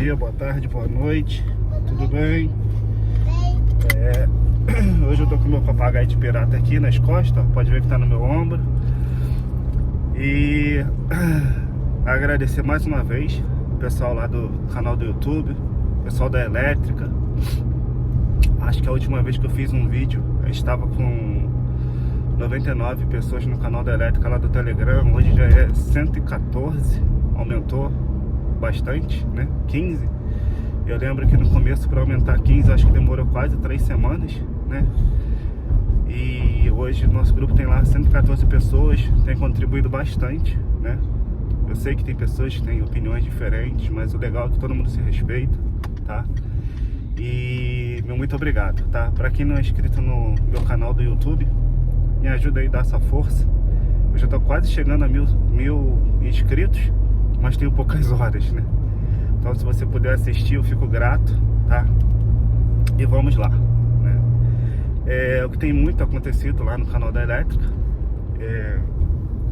dia, boa tarde, boa noite. Tudo bem? Hoje eu tô com meu papagaio de pirata aqui nas costas, ó. Pode ver que tá no meu ombro. E agradecer mais uma vez o pessoal lá do canal do YouTube, o pessoal da elétrica. Acho que a última vez que eu fiz um vídeo eu estava com 99 pessoas no canal da elétrica lá do Telegram. Hoje já é 114, aumentou bastante, né? 15. Eu lembro que no começo, para aumentar 15, acho que demorou quase 3 semanas, né? E hoje o nosso grupo tem lá 114 pessoas, tem contribuído bastante, né? Eu sei que tem pessoas que têm opiniões diferentes, mas o legal é que todo mundo se respeita, tá? E meu muito obrigado, tá? Para quem não é inscrito no meu canal do YouTube, me ajuda aí a dar essa força. Eu já tô quase chegando a mil inscritos, mas tenho poucas horas, né? Então se você puder assistir, eu fico grato, tá? E vamos lá, né? O que tem muito acontecido lá no canal da elétrica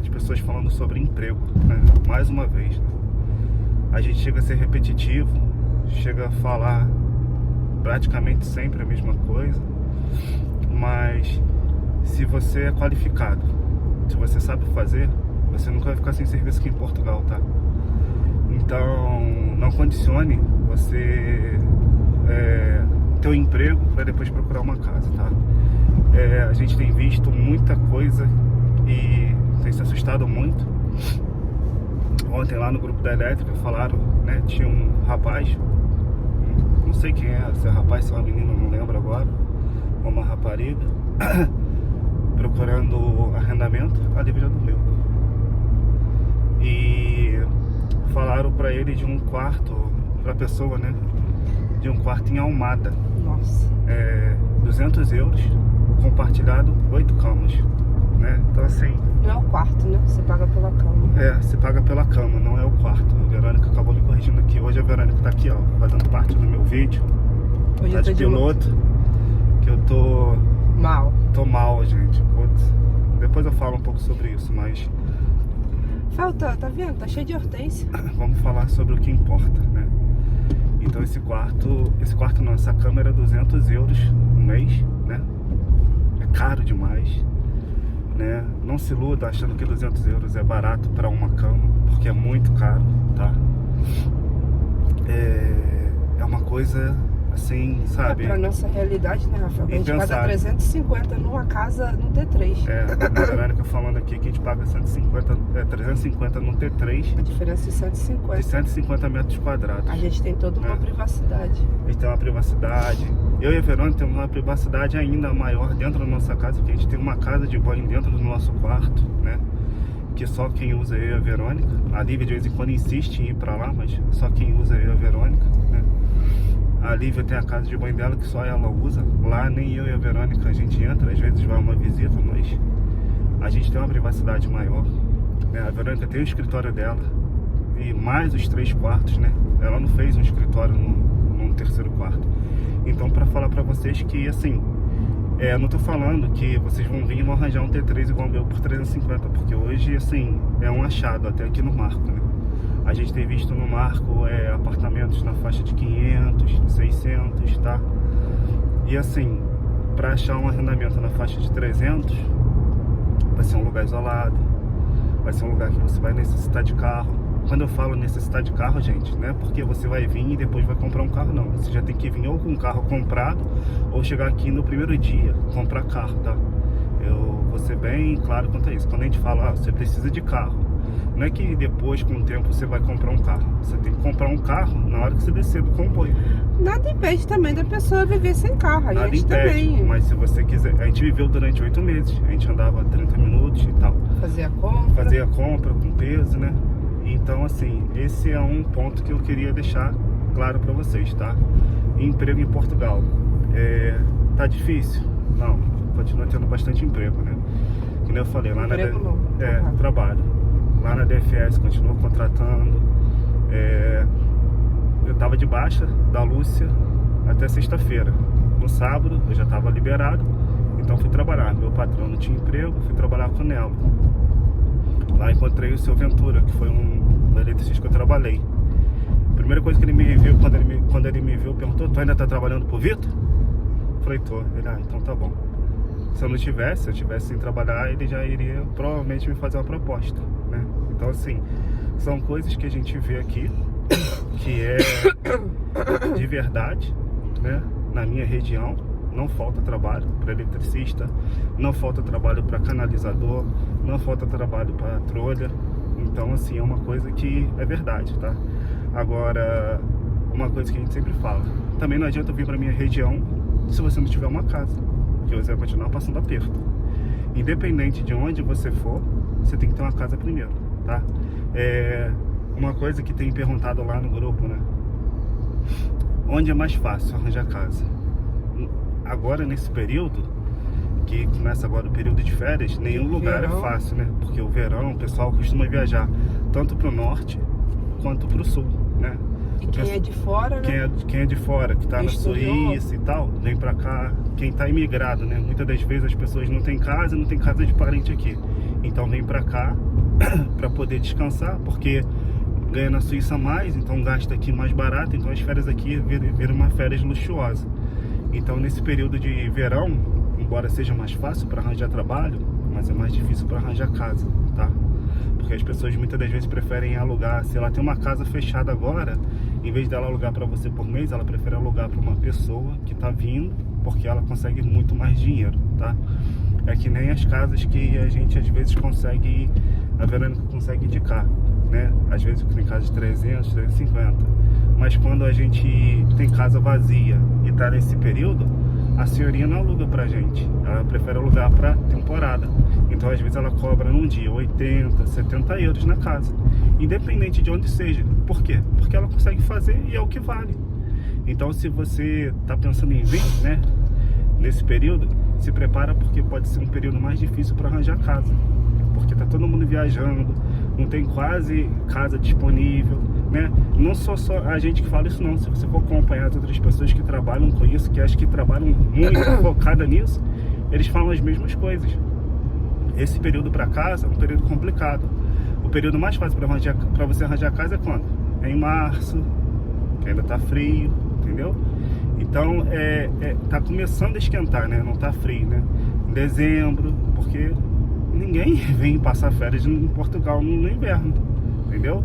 as pessoas falando sobre emprego, né? Mais uma vez, né? A gente chega a ser repetitivo, chega a falar praticamente sempre a mesma coisa, mas se você é qualificado, se você sabe fazer, você nunca vai ficar sem serviço aqui em Portugal, tá? Então não condicione você ter um emprego para depois procurar uma casa, tá? A gente tem visto muita coisa e tem se assustado muito. Ontem lá no grupo da elétrica falaram, né? Tinha um rapaz, não sei quem é, se é rapaz, se é uma menina, não lembro agora, ou uma rapariga, procurando arrendamento. A Lívia já dormiu. E falaram pra ele de um quarto, pra pessoa, né? De um quarto em Almada. Nossa. 200 euros, compartilhado 8 camas, né? Então assim... Não é o quarto, né? Você paga pela cama. Você paga pela cama, não é o quarto. A Verônica acabou me corrigindo aqui. Hoje a Verônica tá aqui, ó, fazendo parte do meu vídeo. Hoje Tá eu tô de piloto. Que eu tô... mal. Tô mal, gente. Putz. Depois eu falo um pouco sobre isso, mas... Falta, tá vendo? Tá cheio de hortência. Vamos falar sobre o que importa, né? Então esse quarto não, essa câmera é 200 euros no mês, né? É caro demais, né? Não se iluda achando que 200 euros é barato para uma cama, porque é muito caro, tá? É uma coisa assim, sabe? Pra nossa realidade, né, Rafael? A gente paga 350 numa casa no T3. A Verônica falando aqui que a gente paga 350 no T3. A diferença de 150. De 150 metros quadrados. A gente tem toda uma privacidade. A gente tem uma privacidade. Eu e a Verônica temos uma privacidade ainda maior dentro da nossa casa, porque a gente tem uma casa de banho dentro do nosso quarto, né? Que só quem usa é eu e a Verônica. A Lívia de vez em quando insiste em ir pra lá, mas só quem usa é eu e a Verônica, né? A Lívia tem a casa de banho dela que só ela usa. Lá nem eu e a Verônica a gente entra, às vezes vai uma visita, mas a gente tem uma privacidade maior, né? A Verônica tem o escritório dela e mais os 3 quartos, né? Ela não fez um escritório num terceiro quarto. Então, para falar para vocês que, assim, não tô falando que vocês vão vir e vão arranjar um T3 igual o meu por 350, porque hoje, assim, é um achado até aqui no Marco, né? A gente tem visto no Marco apartamentos na faixa de 500, 600, tá? E assim, para achar um arrendamento na faixa de 300, vai ser um lugar isolado, vai ser um lugar que você vai necessitar de carro. Quando eu falo necessitar de carro, gente, não é porque você vai vir e depois vai comprar um carro, não. Você já tem que vir ou com um carro comprado, ou chegar aqui no primeiro dia, comprar carro, tá? Eu vou ser bem claro quanto a isso. Quando a gente fala, você precisa de carro, não é que depois, com o tempo, você vai comprar um carro. Você tem que comprar um carro na hora que você descer do comboio. Nada impede também da pessoa viver sem carro. Aí Nada a gente impede, também mas se você quiser... A gente viveu durante 8 meses. A gente andava 30 minutos e tal. Fazia compra. Fazia a compra com peso, né? Então, assim, esse é um ponto que eu queria deixar claro pra vocês, tá? Emprego em Portugal. Tá difícil? Não. Continua tendo bastante emprego, né? Que nem eu falei, lá emprego na... trabalho. Lá na DFS continuou contratando. Eu tava de baixa da Lúcia até sexta-feira. No sábado eu já tava liberado, então fui trabalhar. Meu patrão não tinha emprego, fui trabalhar com ela. Lá encontrei o seu Ventura, que foi um eletricista que eu trabalhei. primeira coisa que ele me viu, quando ele me viu, perguntou: tu ainda tá trabalhando pro Vitor? Eu falei: tô. Ele: ah, então tá bom. Se eu tivesse sem trabalhar, ele já iria provavelmente me fazer uma proposta, né? Então, assim, são coisas que a gente vê aqui, que é de verdade, né? Na minha região, não falta trabalho para eletricista, não falta trabalho para canalizador, não falta trabalho para trolha. Então, assim, é uma coisa que é verdade, tá? Agora, uma coisa que a gente sempre fala: também não adianta vir para minha região se você não tiver uma casa, porque você vai continuar passando aperto. Independente de onde você for, você tem que ter uma casa primeiro, tá? Uma coisa que tem perguntado lá no grupo, né? Onde é mais fácil arranjar casa? Agora, nesse período, que começa agora o período de férias, nenhum lugar é fácil, né? Porque o verão, o pessoal costuma viajar tanto pro norte quanto pro sul, né? E quem é de fora, né? Quem é de fora, que tá na Suíça e tal, vem pra cá. Quem tá imigrado, né? Muitas das vezes as pessoas não tem casa de parente aqui. Então vem pra cá pra poder descansar, porque ganha na Suíça mais, então gasta aqui mais barato. Então as férias aqui viram uma férias luxuosa. Então nesse período de verão, embora seja mais fácil para arranjar trabalho, mas é mais difícil para arranjar casa, tá? Porque as pessoas muitas das vezes preferem alugar. Se ela tem uma casa fechada agora, em vez dela alugar para você por mês, ela prefere alugar para uma pessoa que tá vindo, porque ela consegue muito mais dinheiro, tá? É que nem as casas que a gente às vezes consegue, a Verônica consegue indicar, né? Às vezes tem casa de 300, 350. Mas quando a gente tem casa vazia e tá nesse período, a senhorinha não aluga pra gente, ela prefere alugar pra temporada. Então às vezes ela cobra num dia 80, 70 euros na casa, independente de onde seja. Por quê? Porque ela consegue fazer e é o que vale. Então, se você tá pensando em vir, né, nesse período, se prepara, porque pode ser um período mais difícil para arranjar casa, porque tá todo mundo viajando, não tem quase casa disponível, né? Não sou só a gente que fala isso, não. Se você for acompanhar as outras pessoas que trabalham com isso, que acho que trabalham muito focada nisso, eles falam as mesmas coisas. Esse período para casa é um período complicado. O período mais fácil para você arranjar casa é quando? É em março, que ainda tá frio, entendeu? Então tá começando a esquentar, né? Não tá frio, né? Em dezembro, porque ninguém vem passar férias em Portugal no inverno, entendeu?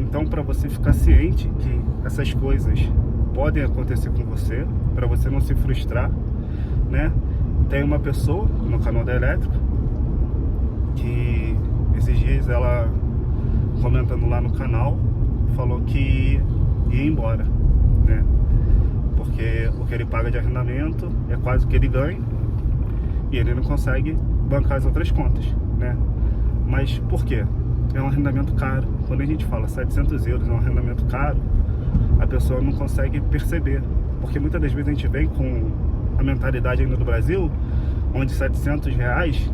Então, para você ficar ciente que essas coisas podem acontecer com você, para você não se frustrar, né? Tem uma pessoa no canal da Elétrica que esses dias ela, comentando lá no canal, falou que ia embora, né? Porque o que ele paga de arrendamento é quase o que ele ganha e ele não consegue bancar as outras contas, né? Mas por quê? É um arrendamento caro. Quando a gente fala 700 euros é um arrendamento caro, a pessoa não consegue perceber, porque muitas das vezes a gente vem com a mentalidade ainda do Brasil, onde 700 reais,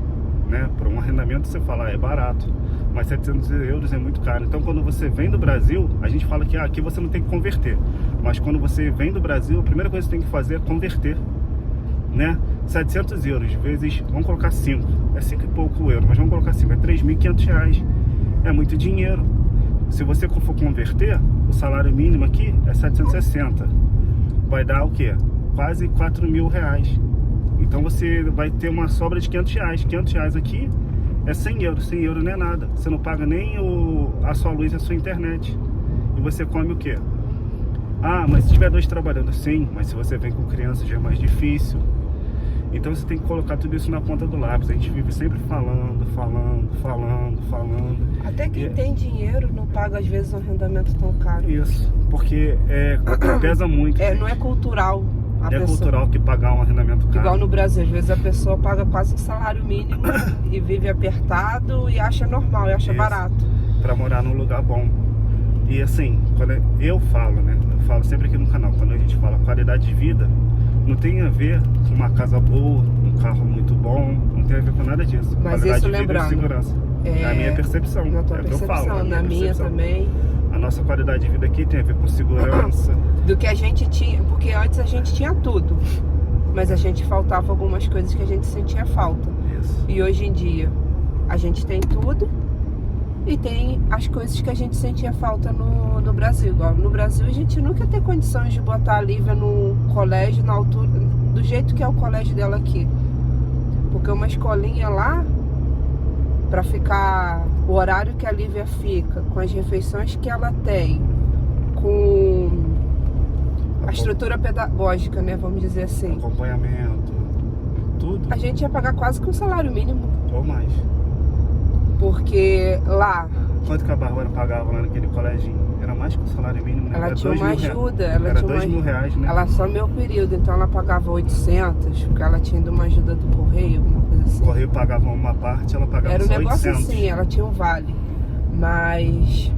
né, para um arrendamento você fala, é barato, mas 700 euros é muito caro. Então quando você vem do Brasil, a gente fala que aqui você não tem que converter, mas quando você vem do Brasil, a primeira coisa que você tem que fazer é converter, né? 700 euros vezes, vamos colocar 5, é 5 e pouco euros, mas vamos colocar 5, é 3.500 reais, é muito dinheiro. Se você for converter, o salário mínimo aqui é 760, vai dar o quê? Quase 4.000 reais. Então você vai ter uma sobra de 500 reais. 500 reais aqui é 100 euros. 100 euros não é nada. Você não paga nem a sua luz e a sua internet. E você come o quê? Ah, mas se tiver dois trabalhando, sim. Mas se você vem com criança já é mais difícil. Então você tem que colocar tudo isso na ponta do lápis. A gente vive sempre falando. Até quem tem dinheiro não paga às vezes um arrendamento tão caro. Isso, porque pesa muito. Não é cultural. Cultural que pagar um arrendamento caro. Igual no Brasil, às vezes a pessoa paga quase um salário mínimo e vive apertado e acha normal, e acha barato. Pra morar num lugar bom. E assim, quando eu falo, né? Eu falo sempre aqui no canal, quando a gente fala qualidade de vida, não tem a ver com uma casa boa, um carro muito bom, não tem a ver com nada disso. Mas qualidade isso de vida lembrando, e segurança. É a minha percepção. Na tua percepção, na minha também. A nossa qualidade de vida aqui tem a ver com segurança. Do que a gente tinha, porque antes a gente tinha tudo, mas a gente faltava algumas coisas que a gente sentia falta. Isso. E hoje em dia a gente tem tudo, E tem as coisas que a gente sentia falta no Brasil. Igual no Brasil a gente nunca ia ter condições de botar a Lívia no colégio na altura, do jeito que é o colégio dela aqui. Porque uma escolinha lá, para ficar o horário que a Lívia fica, com as refeições que ela tem, com a estrutura pedagógica, né, vamos dizer assim. Acompanhamento, tudo. A gente ia pagar quase que um salário mínimo. Ou mais. Porque lá... Quanto que a Bárbara pagava lá naquele coleginho? Era mais que o salário mínimo, né? Ela Era tinha uma ajuda. Ela era tinha R$2.000, né? Ela só meu período, então ela pagava 800, porque ela tinha ido uma ajuda do correio, alguma coisa assim. O correio pagava uma parte, ela pagava Era um só negócio 800. assim, ela tinha um vale. Mas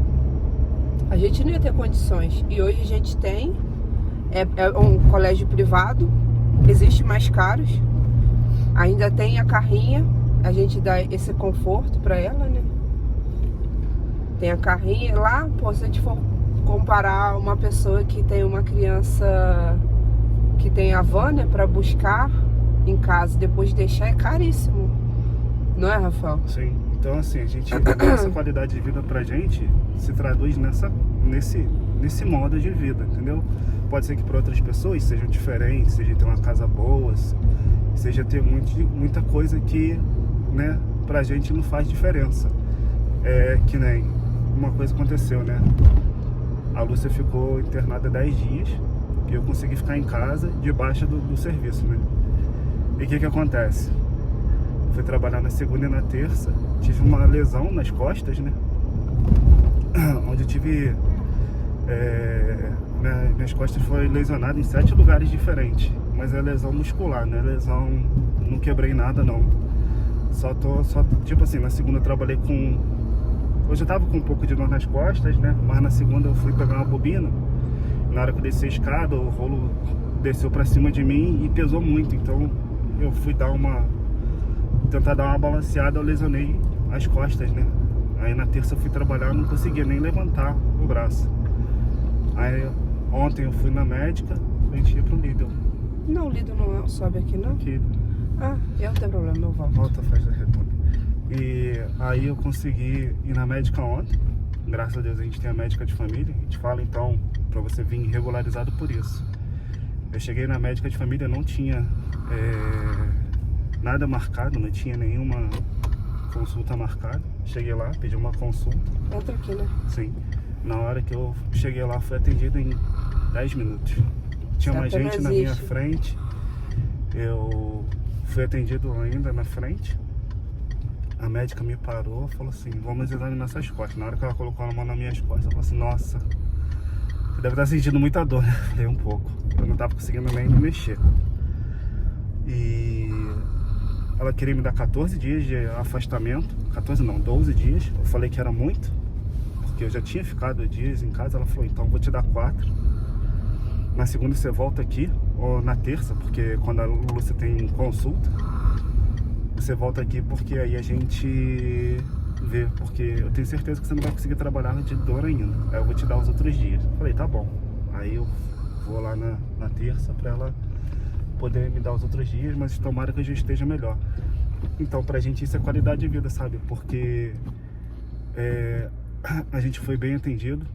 a gente não ia ter condições. E hoje a gente tem. É um colégio privado, existe mais caros. Ainda tem a carrinha, a gente dá esse conforto pra ela, né? Tem a carrinha lá, pô, se a gente for comparar uma pessoa que tem uma criança que tem a van, né, pra buscar em casa, depois de deixar, é caríssimo. Não é, Rafael? Sim. Então, assim, a gente, essa qualidade de vida pra gente se traduz nesse modo de vida, entendeu? Pode ser que para outras pessoas sejam diferentes, seja ter uma casa boa, seja ter muita coisa que, né, pra gente não faz diferença. É que nem uma coisa aconteceu, né? A Lúcia ficou internada 10 dias e eu consegui ficar em casa debaixo do serviço, né? E o que acontece? Fui trabalhar na segunda e na terça, tive uma lesão nas costas, né? Onde eu tive... minhas costas foram lesionadas em 7 lugares diferentes. Mas é lesão muscular, né? Lesão... Não quebrei nada, não. Tipo assim, na segunda eu trabalhei com... Hoje eu tava com um pouco de dor nas costas, né? Mas na segunda eu fui pegar uma bobina. Na hora que eu desci a escada, o rolo desceu pra cima de mim e pesou muito. Então eu fui tentar dar uma balanceada, eu lesionei as costas, né? Aí na terça eu fui trabalhar, não conseguia nem levantar o braço. Aí ontem eu fui na médica, a gente ia pro Lidl. Não, o Lidl não sobe aqui, não? Aqui. Ah, eu não tenho problema, eu volto. Volta, faz a retorno. E aí eu consegui ir na médica ontem. Graças a Deus a gente tem a médica de família. A gente fala então pra você vir regularizado por isso. Eu cheguei na médica de família, não tinha nada marcado, não tinha nenhuma consulta marcada. Cheguei lá, pedi uma consulta. Entra aqui, né? Sim. Na hora que eu cheguei lá, fui atendido em 10 minutos. Tinha mais gente na minha frente. Eu fui atendido ainda na frente. A médica me parou, falou assim, vamos examinar essas costas. Na hora que ela colocou a mão nas minhas costas, eu falei assim, nossa, você deve estar sentindo muita dor, né? Falei, um pouco. Eu não estava conseguindo nem me mexer. E ela queria me dar 14 dias de afastamento. 14 não, 12 dias. Eu falei que era muito, porque eu já tinha ficado dias em casa. Ela falou, então vou te dar 4. Na segunda você volta aqui, ou na terça, porque quando a Lúcia tem consulta, você volta aqui porque aí a gente vê, porque eu tenho certeza que você não vai conseguir trabalhar de dor ainda. Aí eu vou te dar os outros dias. Falei, tá bom. Aí eu vou lá na terça pra ela poder me dar os outros dias, mas tomara que eu já esteja melhor. Então pra gente isso é qualidade de vida, sabe? Porque a gente foi bem atendido,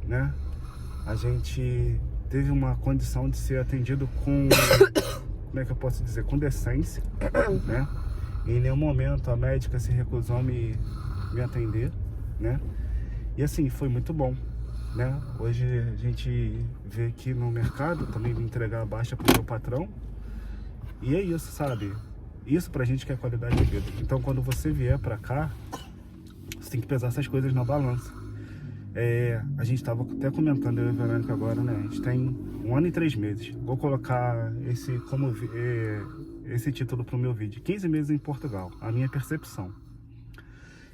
né? A gente teve uma condição de ser atendido com, como é que eu posso dizer, com decência, né? Em nenhum momento a médica se recusou a me atender, né? E assim, foi muito bom, né? Hoje a gente vê aqui no mercado também me entregar a baixa pro meu patrão. E é isso, sabe? Isso pra gente que é qualidade de vida. Então quando você vier pra cá, você tem que pesar essas coisas na balança. A gente tava até comentando, eu e a Verônica agora, né? A gente tem 1 ano e 3 meses. Vou colocar esse título pro meu vídeo. 15 meses em Portugal, a minha percepção.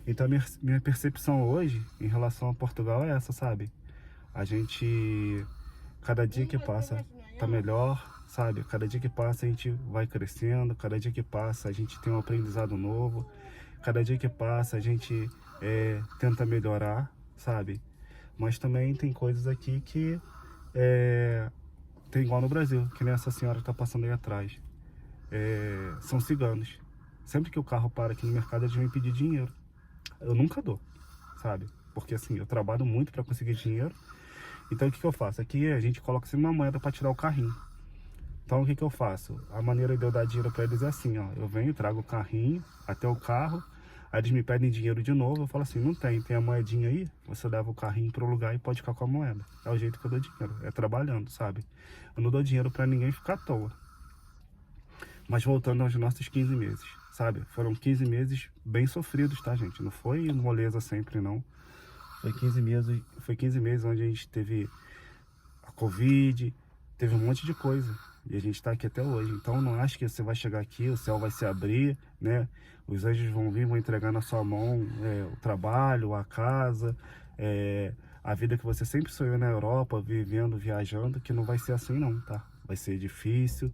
Então minha percepção hoje em relação a Portugal é essa, sabe? A gente, cada dia que passa tá melhor, sabe? Cada dia que passa a gente vai crescendo, cada dia que passa a gente tem um aprendizado novo, cada dia que passa a gente tenta melhorar, sabe? Mas também tem coisas aqui que tem igual no Brasil, que nem essa senhora que tá passando aí atrás. São ciganos. Sempre que o carro para aqui no mercado, eles vêm pedir dinheiro. Eu nunca dou. sabe? Porque assim, eu trabalho muito para conseguir dinheiro. Então o que eu faço? Aqui a gente coloca sempre uma moeda para tirar o carrinho. Então o que eu faço? A maneira de eu dar dinheiro para eles é assim, ó. Eu venho, trago o carrinho até o carro. Aí eles me pedem dinheiro de novo, eu falo assim, não tem a moedinha aí? Você leva o carrinho pro lugar e pode ficar com a moeda. É o jeito que eu dou dinheiro, é trabalhando, sabe? Eu não dou dinheiro para ninguém ficar à toa. Mas voltando aos nossos 15 meses, sabe? Foram 15 meses bem sofridos, tá, gente? Não foi moleza sempre, não. Foi 15 meses onde a gente teve a Covid, teve um monte de coisa. E a gente tá aqui até hoje. Então não acho que você vai chegar aqui, o céu vai se abrir, né? Os anjos vão vir, vão entregar na sua mão o trabalho, a casa, a vida que você sempre sonhou na Europa, vivendo, viajando, que não vai ser assim não, tá? Vai ser difícil,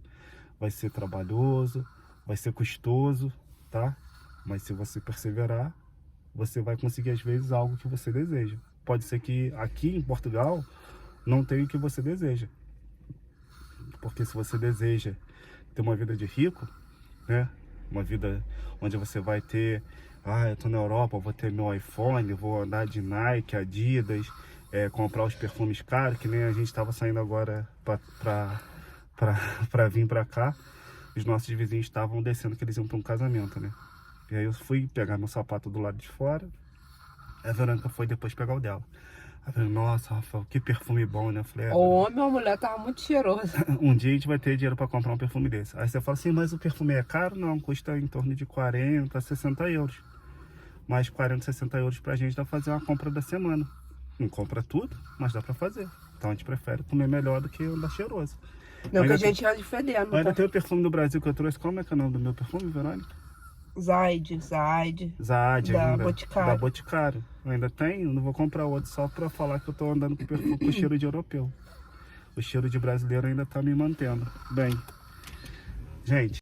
vai ser trabalhoso, vai ser custoso, tá? Mas se você perseverar, você vai conseguir às vezes algo que você deseja. Pode ser que aqui em Portugal não tenha o que você deseja. Porque se você deseja ter uma vida de rico, né? Uma vida onde você vai ter, eu tô na Europa, vou ter meu iPhone, vou andar de Nike, Adidas, comprar os perfumes caros, que nem a gente estava saindo agora para vir para cá. Os nossos vizinhos estavam descendo que eles iam para um casamento, né? E aí eu fui pegar meu sapato do lado de fora, a Verônica foi depois pegar o dela. Aí eu falei, nossa, Rafael, que perfume bom, né? Eu falei, O homem ou a mulher tava muito cheiroso. um dia a gente vai ter dinheiro para comprar um perfume desse. Aí você fala assim, mas o perfume é caro? Não, custa em torno de 40, 60 euros. Mas 40, 60 euros pra gente dá pra fazer uma compra da semana. Não compra tudo, mas dá pra fazer. Então a gente prefere comer melhor do que andar cheiroso. Não, que a gente anda fedendo. Ainda tem o perfume do Brasil que eu trouxe. Como é que é o nome do meu perfume, Verônica? Zaid. Da ainda. Boticário. Da Boticário. Eu ainda tenho, não vou comprar outro só pra falar que eu tô andando com perfume com cheiro de europeu. O cheiro de brasileiro ainda tá me mantendo bem. Gente,